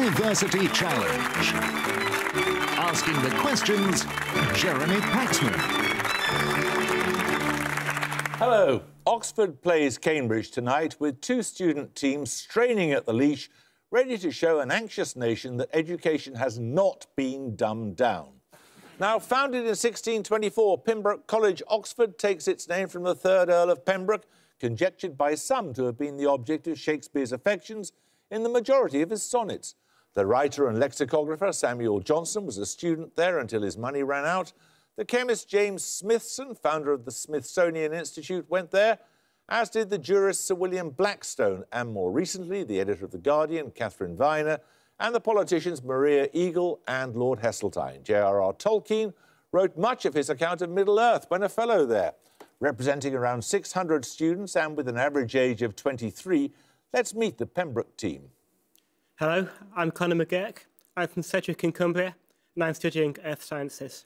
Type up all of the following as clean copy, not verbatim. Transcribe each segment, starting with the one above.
University Challenge. Asking the questions, Jeremy Paxman. Hello. Oxford plays Cambridge tonight with two student teams straining at the leash, ready to show an anxious nation that education has not been dumbed down. Now, founded in 1624, Pembroke College, Oxford, takes its name from the 3rd Earl of Pembroke, conjectured by some to have been the object of Shakespeare's affections in the majority of his sonnets. The writer and lexicographer Samuel Johnson was a student there until his money ran out. The chemist James Smithson, founder of the Smithsonian Institute, went there, as did the jurist Sir William Blackstone, and more recently the editor of The Guardian, Catherine Viner, and the politicians Maria Eagle and Lord Heseltine. J.R.R. Tolkien wrote much of his account of Middle-earth when a fellow there. Representing around 600 students and with an average age of 23, let's meet the Pembroke team. Hello, I'm Conor McGurk. I'm from Sedgwick in Cumbria, and I'm studying Earth Sciences.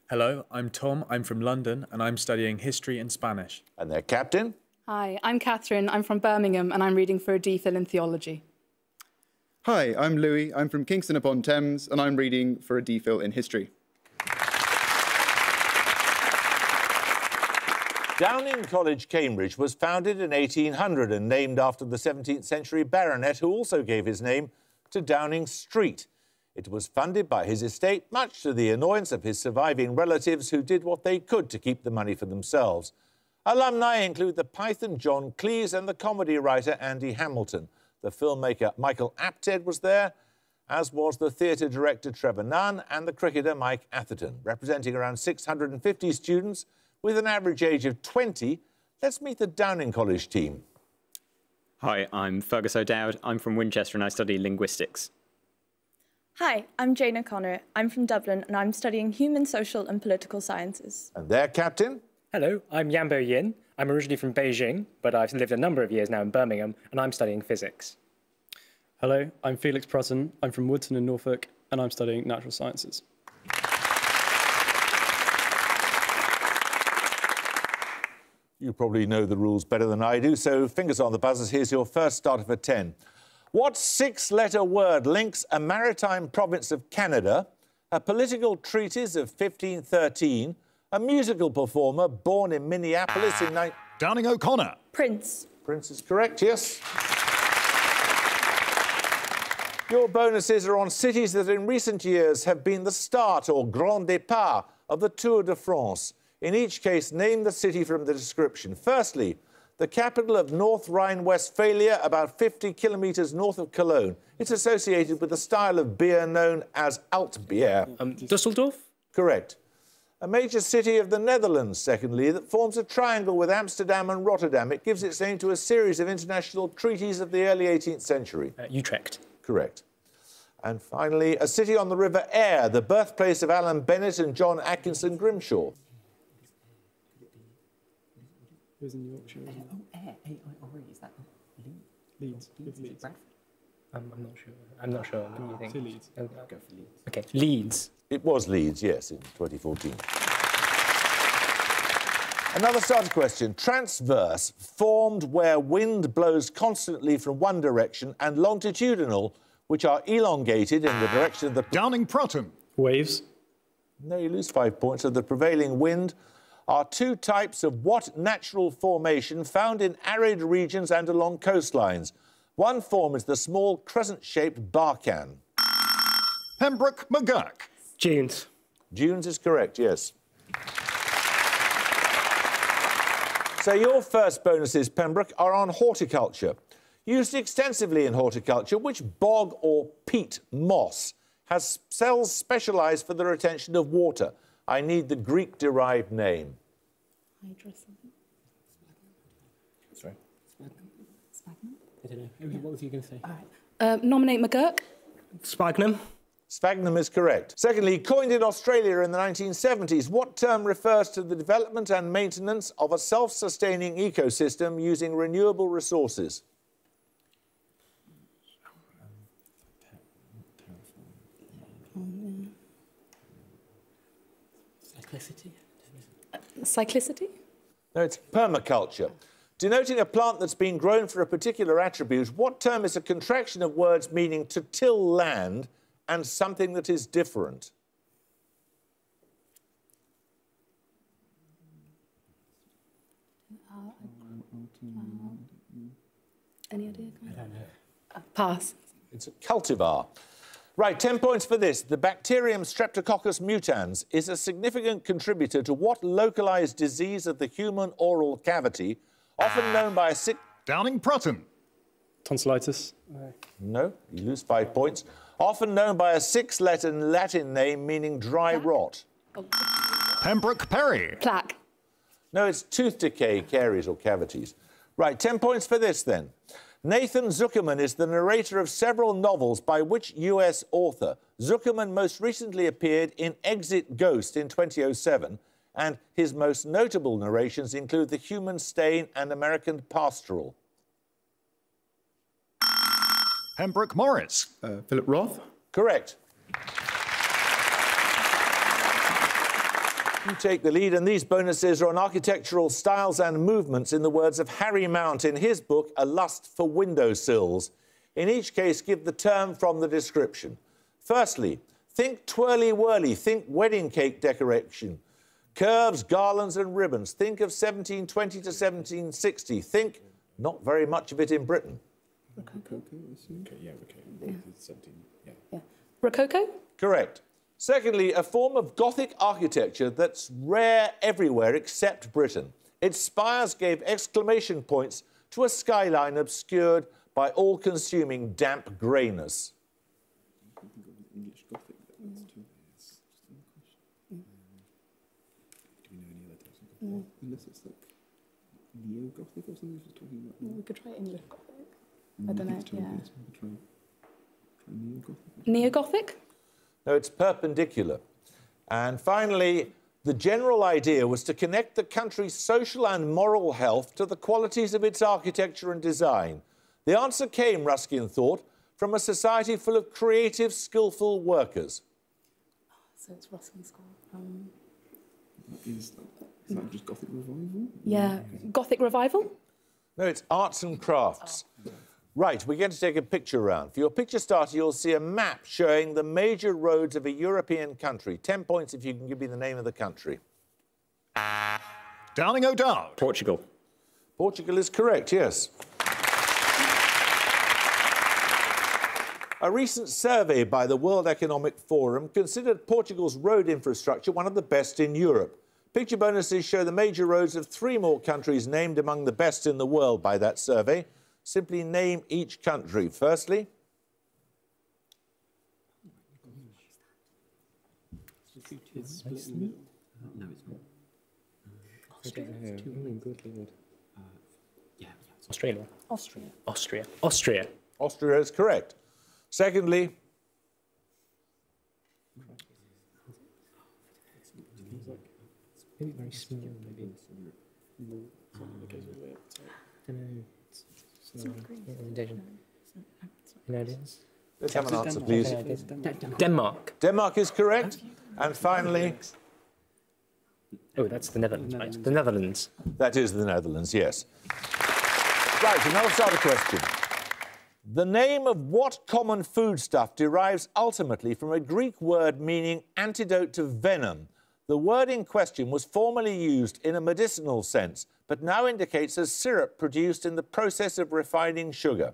Hello, I'm Tom. I'm from London, and I'm studying History and Spanish. And their captain? Hi, I'm Catherine. I'm from Birmingham, and I'm reading for a DPhil in Theology. Hi, I'm Louis. I'm from Kingston upon Thames, and I'm reading for a DPhil in History. Downing College, Cambridge, was founded in 1800 and named after the 17th century baronet who also gave his name to Downing Street. It was funded by his estate, much to the annoyance of his surviving relatives who did what they could to keep the money for themselves. Alumni include the Python John Cleese and the comedy writer Andy Hamilton. The filmmaker Michael Apted was there, as was the theatre director Trevor Nunn and the cricketer Mike Atherton. Representing around 650 students with an average age of 20, let's meet the Downing College team. Hi, I'm Fergus O'Dowd. I'm from Winchester and I study linguistics. Hi, I'm Jane O'Connor. I'm from Dublin and I'm studying Human, Social and Political Sciences. And their captain? Hello, I'm Yambo Yin. I'm originally from Beijing, but I've lived a number of years now in Birmingham, and I'm studying physics. Hello, I'm Felix Prutton. I'm from Woodton in Norfolk, and I'm studying natural sciences. You probably know the rules better than I do, so fingers on the buzzers. Here's your first starter for 10. What six-letter word links a maritime province of Canada, a political treatise of 1513, a musical performer born in Minneapolis in... Downing O'Connor. Prince. Prince is correct, yes. Your bonuses are on cities that in recent years have been the start or grand départ of the Tour de France. In each case, name the city from the description. Firstly, the capital of North Rhine-Westphalia, about 50 kilometres north of Cologne. It's associated with the style of beer known as Altbier. Dusseldorf? Correct. A major city of the Netherlands, secondly, that forms a triangle with Amsterdam and Rotterdam. It gives its name to a series of international treaties of the early 18th century. Utrecht. Correct. And finally, a city on the River Aire, the birthplace of Alan Bennett and John Atkinson Grimshaw. It was in Yorkshire, isn't it? Oh, Aire, A-I-R-E, is that Leeds? Leeds. I'm not sure. I'm not sure. What do you think? Say Leeds. I'll go for Leeds. OK, Leeds. It was Leeds, yes, in 2014. Another starter question. Transverse, formed where wind blows constantly from one direction, and longitudinal, which are elongated in the direction of the... Downing Proton. Waves. No, you lose 5 points. Of the prevailing wind are two types of what natural formation found in arid regions and along coastlines? One form is the small crescent-shaped barcan. Pembroke McGurk. Dunes. Dunes is correct, yes. So your first bonuses, Pembroke, are on horticulture. Used extensively in horticulture, which bog or peat moss has cells specialised for the retention of water? I need the Greek-derived name. Sorry? Sphagnum? I don't know. What was you going to say? All right. Nominate McGurk. Sphagnum. Sphagnum is correct. Secondly, coined in Australia in the 1970s, what term refers to the development and maintenance of a self-sustaining ecosystem using renewable resources? Cyclicity? Cyclicity? No, it's permaculture. Denoting a plant that's been grown for a particular attribute, what term is a contraction of words meaning to till land and something that is different? Any idea? I don't know. Pass. It's a cultivar. Right, 10 points for this. The bacterium Streptococcus mutans is a significant contributor to what localised disease of the human oral cavity, often known by a sick... Downing-Prutton. Tonsillitis. No, you lose 5 points. Often known by a 6-letter Latin name meaning dry rot. Oh. Pembroke Perry. Plaque. No, it's tooth decay, caries or cavities. Right, 10 points for this then. Nathan Zuckerman is the narrator of several novels by which US author? Zuckerman most recently appeared in Exit Ghost in 2007, and his most notable narrations include The Human Stain and American Pastoral. Pembroke Morris. Philip Roth. Correct. You take the lead, and these bonuses are on architectural styles and movements in the words of Harry Mount in his book, A Lust for Windowsills. In each case, give the term from the description. Firstly, think twirly-whirly, think wedding cake decoration. Curves, garlands and ribbons. Think of 1720 to 1760. Think not very much of it in Britain. Rococo. Okay, yeah, okay. 17, yeah. Rococo? Correct. Secondly, a form of Gothic architecture that's rare everywhere except Britain. Its spires gave exclamation points to a skyline obscured by all-consuming damp greyness. English Gothic, that's too. Do we know any other types of Gothic? Unless it's like Neo-Gothic or something she's talking about. We could try English Gothic. I don't know, yeah. Try Neo-Gothic. Neo-Gothic? No, it's perpendicular. And finally, the general idea was to connect the country's social and moral health to the qualities of its architecture and design. The answer came, Ruskin thought, from a society full of creative, skillful workers. So it's Ruskin School. Is that just Gothic revival? Yeah. Gothic revival? No, it's arts and crafts. Right, we're going to take a picture round. For your picture starter, you'll see a map showing the major roads of a European country. 10 points if you can give me the name of the country. Downing O'Dowd. Portugal. Portugal is correct, yes. A recent survey by the World Economic Forum considered Portugal's road infrastructure one of the best in Europe. Picture bonuses show the major roads of 3 more countries named among the best in the world by that survey. Simply name each country. Firstly, It's split in the middle. No, it's not. Australia. Austria. Austria. Austria. Austria is correct. Secondly, Maybe very small, maybe. let's have an answer, please. Denmark. Denmark is correct. And finally, Oh, that's the Netherlands, right? The Netherlands. that is the Netherlands, yes. Right, another start a question. The name of what common foodstuff derives ultimately from a Greek word meaning antidote to venom? The word in question was formerly used in a medicinal sense, but now indicates a syrup produced in the process of refining sugar.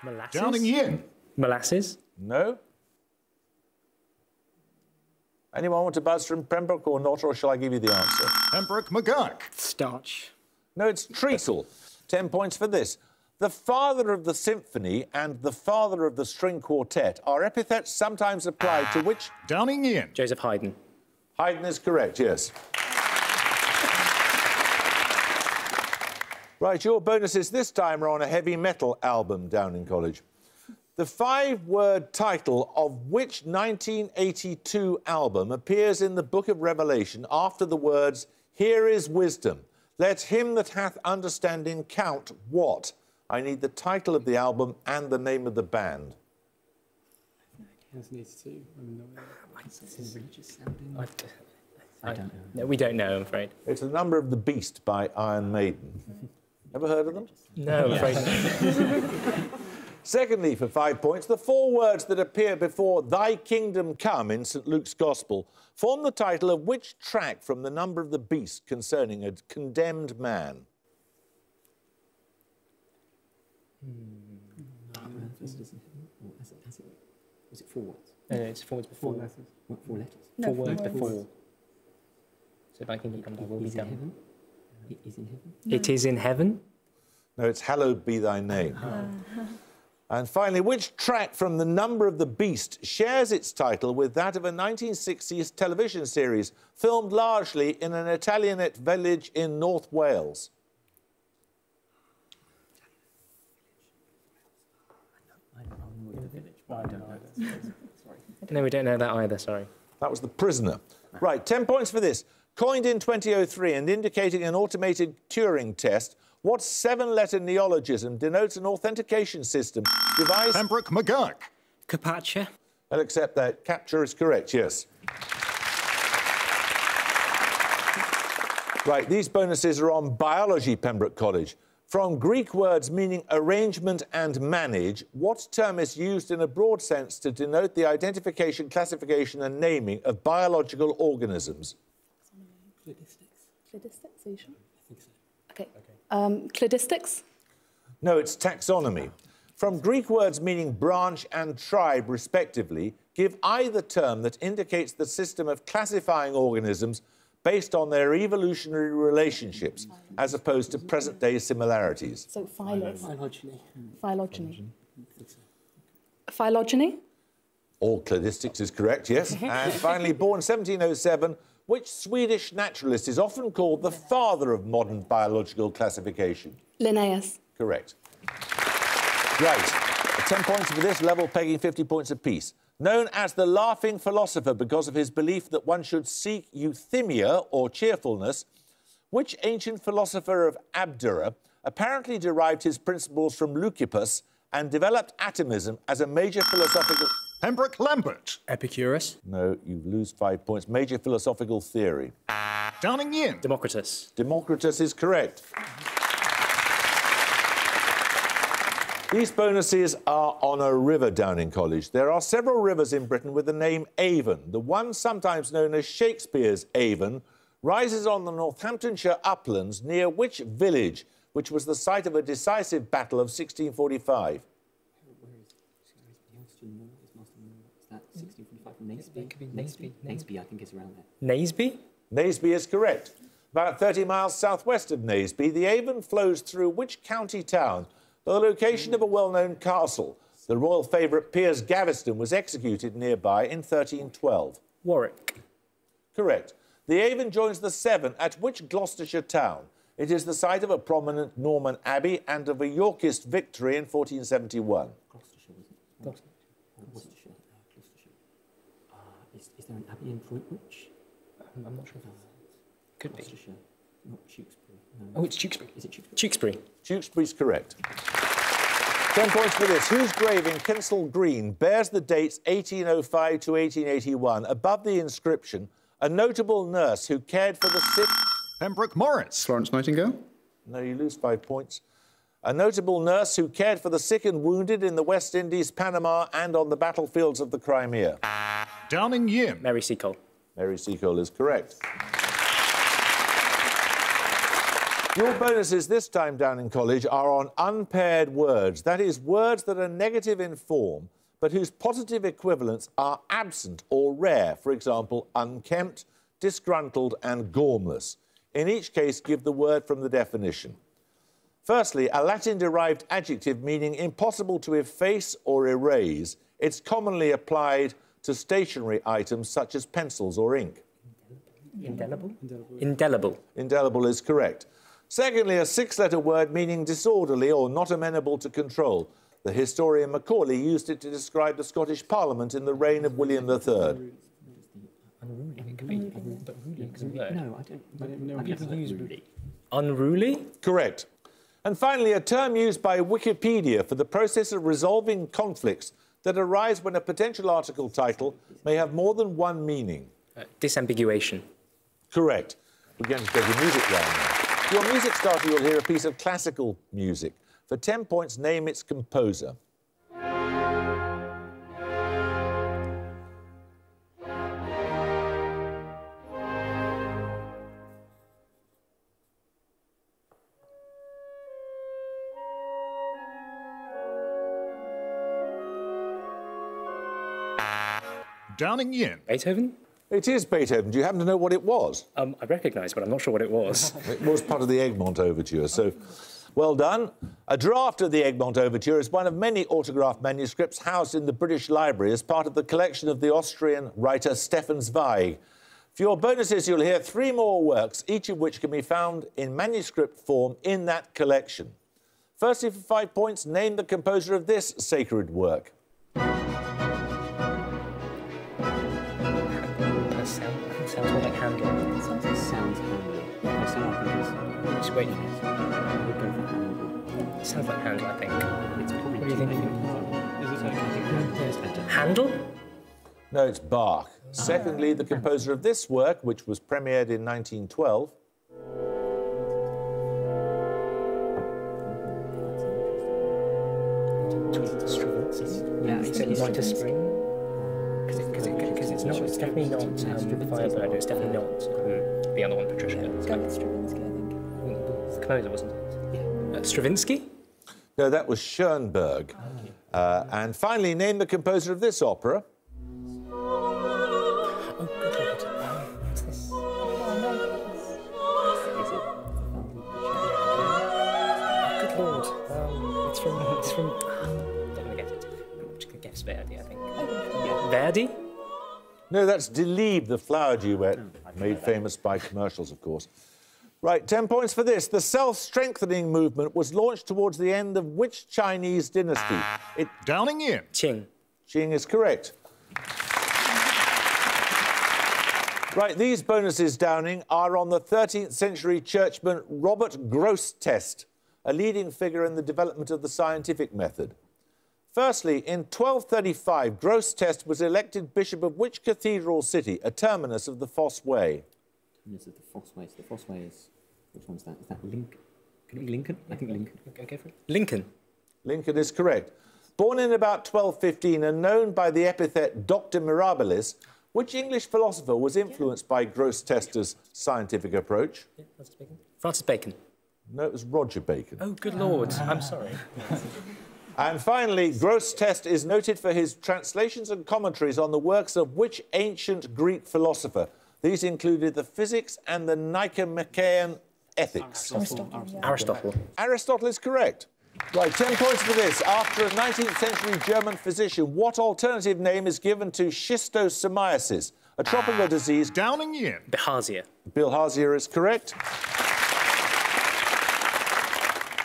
Molasses? Downing Yin. Molasses? No? Anyone want to buzz from Pembroke or not, or shall I give you the answer? Pembroke McGurk. Starch. No, it's treacle. 10 points for this. The father of the symphony and the father of the string quartet are epithets sometimes applied to which? Downing Yin. Joseph Haydn. Haydn is correct, yes. Right, your bonuses this time are on a heavy metal album down in college. The 5-word title of which 1982 album appears in the Book of Revelation after the words, "Here is wisdom. Let him that hath understanding count what?" I need the title of the album and the name of the band. 1982. I don't know. No, we don't know, I'm afraid. It's The Number of the Beast by Iron Maiden. Ever heard of them? No, I'm afraid not. Secondly, for 5 points, the 4 words that appear before Thy Kingdom Come in St Luke's Gospel form the title of which track from The Number of the Beast concerning a condemned man? Was it 4 words? No, it's 4 words before. 4 letters. What, 4 letters? No, 4 words 4 before. words. So Thy Kingdom Come, Thy will be Is in done. heaven? It is in heaven? It is in heaven. No, it's Hallowed Be Thy Name. And finally, which track from The Number of the Beast shares its title with that of a 1960s television series filmed largely in an Italianate village in North Wales? I don't know the village. But I don't know either. Sorry. No, we don't know that either, sorry. That was The Prisoner. Right, 10 points for this. Coined in 2003 and indicating an automated Turing test, what 7-letter neologism denotes an authentication system devised... Pembroke McGurk. Carpaccia. I'll accept that. Capture is correct, yes. Right, these bonuses are on biology, Pembroke College. From Greek words meaning arrangement and manage, what term is used in a broad sense to denote the identification, classification and naming of biological organisms? Cladistics, are you sure? I think so. Okay. Cladistics? No, it's taxonomy. From Greek words meaning branch and tribe, respectively, give either term that indicates the system of classifying organisms based on their evolutionary relationships, as opposed to present-day similarities. So phylos. Phylogeny. Phylogeny. Phylogeny? All cladistics is correct, yes. And finally, born 1707, which Swedish naturalist is often called the father of modern biological classification? Linnaeus. Correct. Right. 10 points for this, level pegging 50 points apiece. Known as the laughing philosopher because of his belief that one should seek euthymia, or cheerfulness, which ancient philosopher of Abdera apparently derived his principles from Leucippus and developed atomism as a major philosophical... Pembroke Lambert. Epicurus. No, you lose 5 points. Major philosophical theory. Downing Yin. Democritus. Democritus is correct. These bonuses are on a river down in college. There are several rivers in Britain with the name Avon. The one sometimes known as Shakespeare's Avon rises on the Northamptonshire uplands near which village, which was the site of a decisive battle of 1645? Is that 1645? Naseby? It could be Naseby. Naseby, I think, is around there. Naseby? Naseby is correct. About 30 miles southwest of Naseby, the Avon flows through which county town? The location of a well-known castle. The royal favourite Piers Gaveston was executed nearby in 1312. Warwick. Correct. The Avon joins the Severn at which Gloucestershire town? It is the site of a prominent Norman abbey and of a Yorkist victory in 1471. Gloucestershire, wasn't it? Worcestershire. Gloucestershire. Is there an abbey in Droitwich? I'm not sure if could be. Gloucestershire. Not Tewkesbury. No. Oh, it's Tewkesbury. Is it Tewkesbury? Tewkesbury. Tewkesbury's correct. 10 points for this. Whose grave in Kensal Green bears the dates 1805 to 1881 above the inscription, a notable nurse who cared for the sick... Pembroke Morris. Florence Nightingale. No, you lose 5 points. A notable nurse who cared for the sick and wounded in the West Indies, Panama and on the battlefields of the Crimea. Downing Yin. Mary Seacole. Mary Seacole is correct. Your bonuses this time down in college are on unpaired words. That is, words that are negative in form, but whose positive equivalents are absent or rare. For example, unkempt, disgruntled and gormless. In each case, give the word from the definition. Firstly, a Latin-derived adjective meaning impossible to efface or erase. It's commonly applied to stationary items such as pencils or ink. Indelible? Indelible. Indelible is correct. Secondly, a 6-letter word meaning disorderly or not amenable to control. The historian Macaulay used it to describe the Scottish Parliament in the reign of William III. Unruly. It could be, but ruly is a word. No, I don't People use ruly. Unruly? Correct. And finally, a term used by Wikipedia for the process of resolving conflicts that arise when a potential article title may have more than one meaning. Disambiguation. Correct. We're going to take the music round now. For your music starter, you'll hear a piece of classical music. For 10 points, name its composer. Downing Yin. Beethoven? It is Beethoven. Do you happen to know what it was? I recognise, but I'm not sure what it was. It was part of the Egmont Overture, so well done. A draft of the Egmont Overture is one of many autographed manuscripts housed in the British Library as part of the collection of the Austrian writer Stefan Zweig. For your bonuses, you'll hear 3 more works, each of which can be found in manuscript form in that collection. Firstly, for 5 points, name the composer of this sacred work. Sounds more like Handel. Sounds Just wait. Sounds like Handel, I think. It's probably What are you thinking? Is it Handel? No, it's Bach. Secondly, the composer of this work, which was premiered in 1912. Yeah, is it Rite of Spring? Because it's not. It's definitely not Firebird. It's definitely not the other one, Patricia. It's like Stravinsky, I think. the composer, wasn't it? Yeah. Stravinsky? No, that was Schoenberg. And finally, name the composer of this opera. Oh, good lord. What's this? Oh, good lord. It's from. I'm not going to get it. I'm just going to guess Verdi, I think. Yeah. Verdi? No, that's Delibes, the flower duet, made famous by commercials, of course. Right, 10 points for this. The self-strengthening movement was launched towards the end of which Chinese dynasty? Downing Yin. Qing. Qing is correct. Right, these bonuses, Downing, are on the 13th century churchman Robert Grosseteste, a leading figure in the development of the scientific method. Firstly, in 1235, Grosseteste was elected bishop of which cathedral city, a terminus of the Fosse Way? Terminus of the Fosse Way. So the Fosse Way is... Which one's that? Is that Lincoln? Can it be Lincoln? I think Lincoln. Go for it. Lincoln. Lincoln is correct. Born in about 1215 and known by the epithet Doctor Mirabilis, which English philosopher was influenced by Grosseteste's scientific approach? Yeah, Francis Bacon. Francis Bacon. No, it was Roger Bacon. Oh, good lord. I'm sorry. And finally, Grosseteste is noted for his translations and commentaries on the works of which ancient Greek philosopher? These included the Physics and the Nicomachean Ethics. Aristotle. Aristotle is correct. Right, 10 points for this. After a 19th century German physician, what alternative name is given to schistosomiasis, a tropical disease? Downing Yin. Bilharzia. Bilharzia is correct.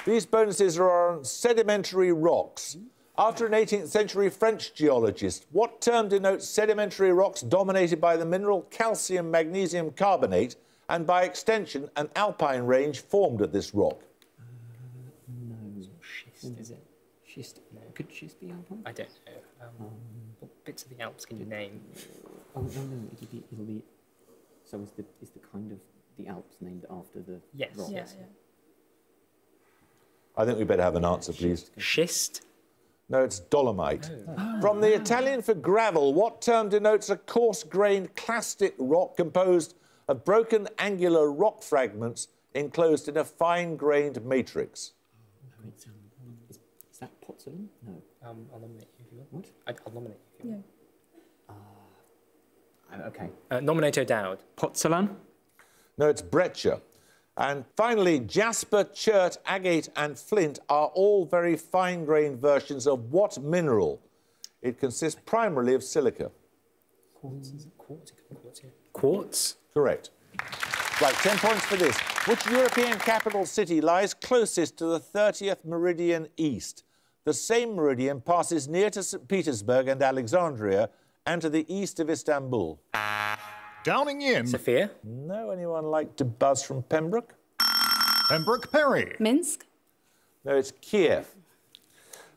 These bonuses are on sedimentary rocks. After an 18th century French geologist, what term denotes sedimentary rocks dominated by the mineral calcium magnesium carbonate and, by extension, an alpine range formed at this rock? No. Schist, is it? Schist. No. Could schist be alpine? I don't know. What bits of the Alps can you name? Oh, no. It'll be... So is the kind of the Alps named after the rock? Yes. Yeah. I think we better have an answer, please. Schist? No, it's dolomite. Oh. From the Italian for gravel, what term denotes a coarse-grained clastic rock composed of broken angular rock fragments enclosed in a fine-grained matrix? Is that pozzolan? No. I'll nominate you if you want. What? I'll nominate you if you want. OK. Nominate O'Dowd. Pozzolan? No, it's breccia. And finally, jasper, chert, agate and flint are all very fine-grained versions of what mineral? It consists primarily of silica. Quartz? Correct. Right, 10 points for this. Which European capital city lies closest to the 30th meridian east? The same meridian passes near to St. Petersburg and Alexandria and to the east of Istanbul. Downing Yin. Sophia? No, anyone like to buzz from Pembroke? Pembroke Perry. Minsk. No, it's Kiev.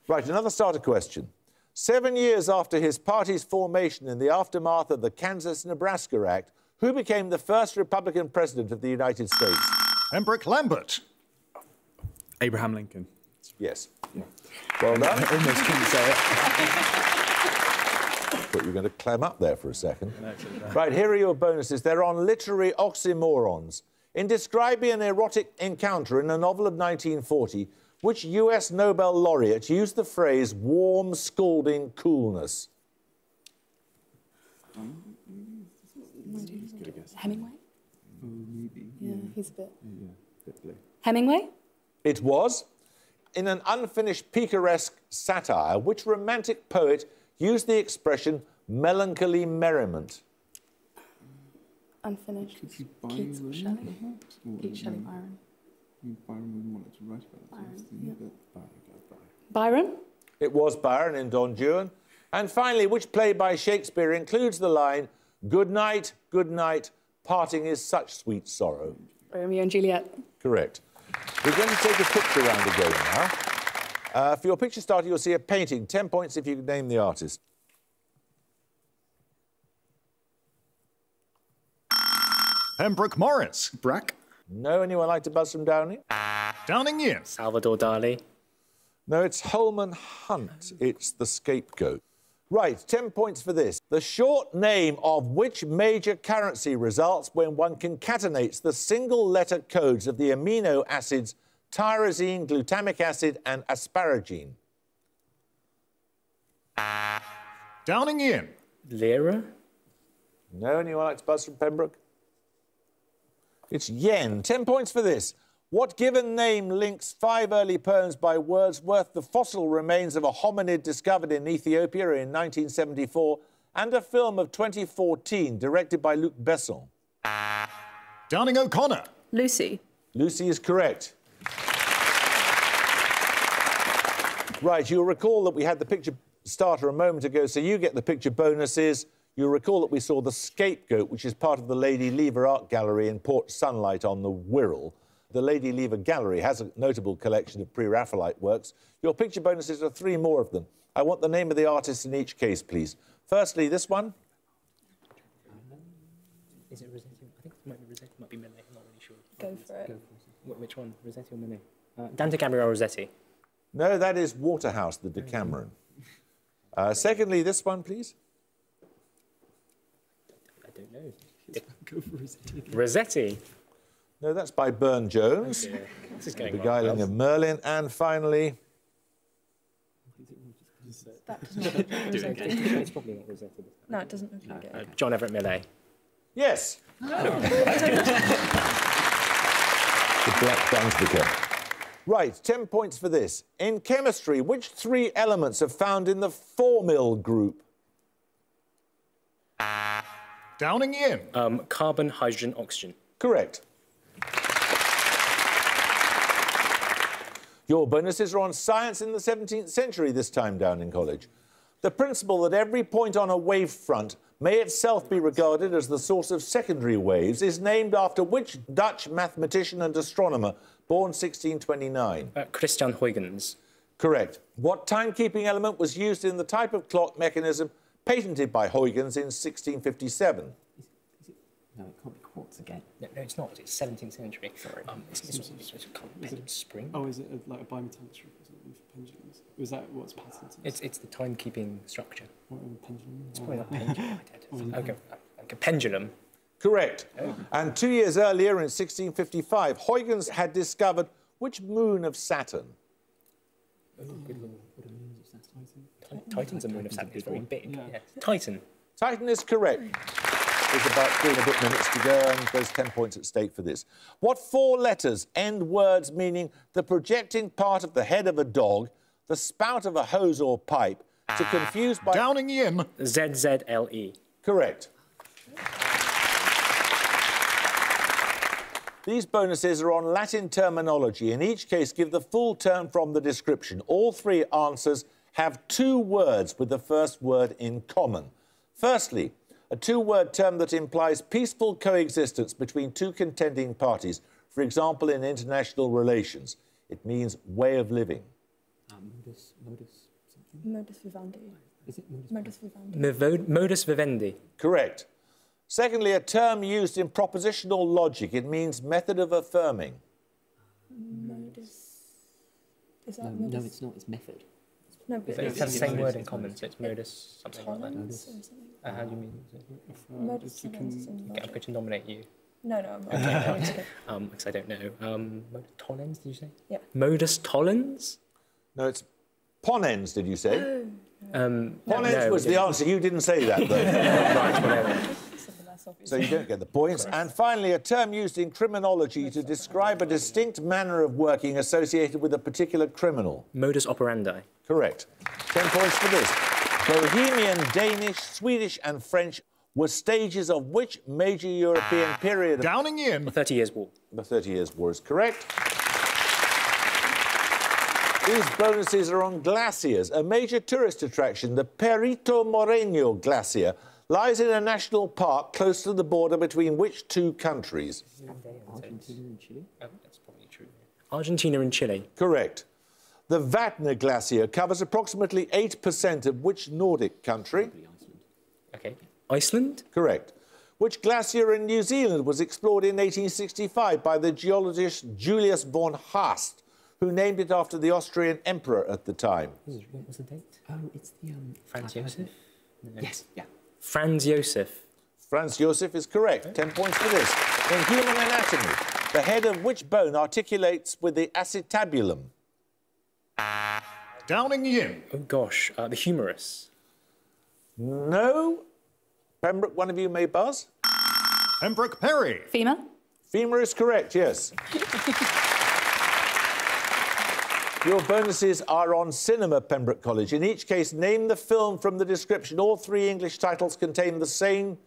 Right, another starter question. 7 years after his party's formation in the aftermath of the Kansas-Nebraska Act, who became the first Republican president of the United States? Pembroke Lambert. Abraham Lincoln. Yes. Well done. I almost couldn't say it. Thought you were going to clam up there for a second. Right, here are your bonuses. They're on literary oxymorons. In describing an erotic encounter in a novel of 1940, which US Nobel laureate used the phrase warm, scalding coolness? Hemingway? Oh, maybe. Yeah, he's a bit... Yeah, bit blue. Hemingway? It was. In an unfinished picaresque satire, which romantic poet used the expression melancholy merriment? Unfinished. Could be Keats or Byron, Shelley? perhaps? Or, Keats, Shelley, Byron. I mean, Byron wouldn't want it to write about that sort of thing, Yeah. but Byron? It was Byron in Don Juan. And finally, which play by Shakespeare includes the line, good night, parting is such sweet sorrow? Romeo and Juliet. Correct. We're going to take a picture round again now. For your picture starter, you'll see a painting. 10 points if you can name the artist. Pembroke Morris. Brack. No, anyone like to buzz from Downing? Downing Inn. Salvador Dali. No, it's Holman Hunt. It's the scapegoat. Right, 10 points for this. The short name of which major currency results when one concatenates the single-letter codes of the amino acids tyrosine, glutamic acid, and asparagine? Downing Inn. Lira. No, anyone like to buzz from Pembroke? It's yen. 10 points for this. What given name links 5 early poems by Wordsworth, the fossil remains of a hominid discovered in Ethiopia in 1974, and a film of 2014 directed by Luc Besson? Downing O'Connor. Lucy. Lucy is correct. Right, you'll recall that we had the picture starter a moment ago, so you get the picture bonuses. You'll recall that we saw the scapegoat, which is part of the Lady Lever Art Gallery in Port Sunlight on the Wirral. The Lady Lever Gallery has a notable collection of pre-Raphaelite works. Your picture bonuses are 3 more of them. I want the name of the artist in each case, please. Firstly, this one. Is it Rossetti? I think it might be Rossetti, might be Millet, I'm not really sure. Go for it. Which one? Rossetti or Millet? Dante Gabriel Rossetti. No, that is Waterhouse, the Decameron. Secondly, this one, please. I don't know. go for Rossetti again. Rossetti? No, that's by Burne-Jones. Okay. This is going The Beguiling of Merlin. And finally... That doesn't look like Rossetti. It's probably not Rossetti. No, it doesn't look like it. John Everett Millet. Yes. The Black Brunswicker. Right, 10 points for this. In chemistry, which 3 elements are found in the formyl group? Downing Inn. Carbon, hydrogen, oxygen. Correct. Your bonuses are on science in the 17th century this time down in college. The principle that every point on a wavefront may itself be regarded as the source of secondary waves is named after which Dutch mathematician and astronomer born 1629? Christian Huygens. Correct. What timekeeping element was used in the type of clock mechanism patented by Huygens in 1657? No, it can't be quartz again. No, it's not. It's 17th century. Sorry. It's called pendulum spring. Oh, is it like a bimetallic strip or something for pendulums? Was that what's patented? It's the timekeeping structure. What, a pendulum? It's probably not pendulum. Okay, a pendulum. Correct. Oh. And 2 years earlier, in 1655, Huygens had discovered which moon of Saturn? Oh, good lord. What a moon of Saturn. Titan's a moon of Saturn. It's very big. Yeah. Yeah. Titan. Titan is correct. There's about 3 and a bit minutes to go, and there's 10 points at stake for this. What 4 letters end words meaning the projecting part of the head of a dog, the spout of a hose or pipe, to confuse by... Downing Inn. ZZLE. Correct. These bonuses are on Latin terminology. In each case, give the full term from the description. All 3 answers have 2 words with the first word in common. Firstly, a 2-word term that implies peaceful coexistence between 2 contending parties, for example, in international relations. It means way of living. Modus something? Modus vivendi. Is it modus? Modus vivendi. Modus vivendi. Correct. Secondly, a term used in propositional logic. It means method of affirming. Modus. Is that No, modus? no, it's not. It's method. No, but They have the same word in common, so it's modus something like tolerance that. or something. How do you mean? Modus tolerance in Okay, I'm logic. going to nominate you. No, I'm okay. Because I don't know. Modus tollens, did you say? Yeah. Modus tollens? No, it's ponens, did you say? Ponens no, was the answer. You didn't say that, though. Right, whatever. So you don't get the points. And finally, a term used in criminology to describe a distinct manner of working associated with a particular criminal. Modus operandi. Correct. 10 points for this. Bohemian, Danish, Swedish and French were stages of which major European period? Downing in. The 30 Years' War. The 30 Years' War is correct. These bonuses are on glaciers. A major tourist attraction, the Perito Moreno Glacier, lies in a national park close to the border between which two countries? Argentina and Chile. Oh, that's probably true. Argentina and Chile. Correct. The Vatna Glacier covers approximately 8% of which Nordic country? Iceland. Okay. Iceland? Correct. Which glacier in New Zealand was explored in 1865 by the geologist Julius von Haast, who named it after the Austrian emperor at the time? What was the date? Oh, it's the Franz Josef? No. Yes. Yeah. Franz Josef. Franz Josef is correct. 10 points for this. In human anatomy, the head of which bone articulates with the acetabulum? Downing in. Oh, gosh. The humerus. No. Pembroke, one of you may buzz. Pembroke Perry. Femur. Femur is correct, yes. Your bonuses are on cinema, Pembroke College. In each case, name the film from the description. All three English titles contain the same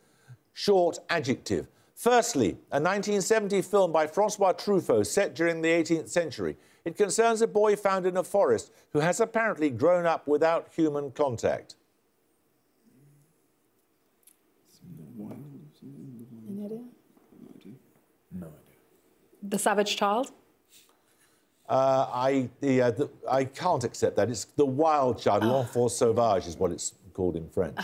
short adjective. Firstly, a 1970 film by Francois Truffaut set during the 18th century. It concerns a boy found in a forest who has apparently grown up without human contact. Any idea? No idea. The Savage Child. I can't accept that. It's The Wild Child, L'Enfant Sauvage is what it's called in French.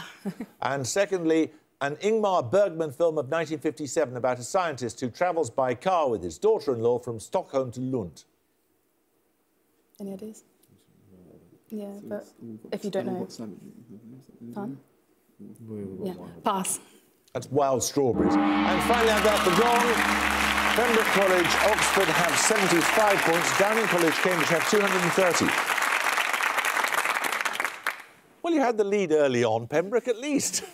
And secondly, an Ingmar Bergman film of 1957 about a scientist who travels by car with his daughter-in-law from Stockholm to Lund. Any ideas? Yeah, but if you don't know. Pardon? Yeah, pass. That's Wild Strawberries. And finally, I got the wrong. Pembroke College, Oxford have 75 points. Downing College, Cambridge have 230. Well, you had the lead early on, Pembroke, at least.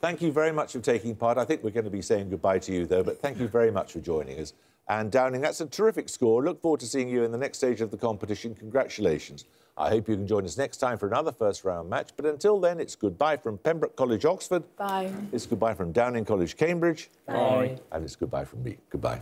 Thank you very much for taking part. I think we're going to be saying goodbye to you, though, but thank you very much for joining us. And Downing, that's a terrific score. Look forward to seeing you in the next stage of the competition. Congratulations. I hope you can join us next time for another first-round match. But until then, it's goodbye from Pembroke College, Oxford. Bye. It's goodbye from Downing College, Cambridge. Bye. And it's goodbye from me. Goodbye.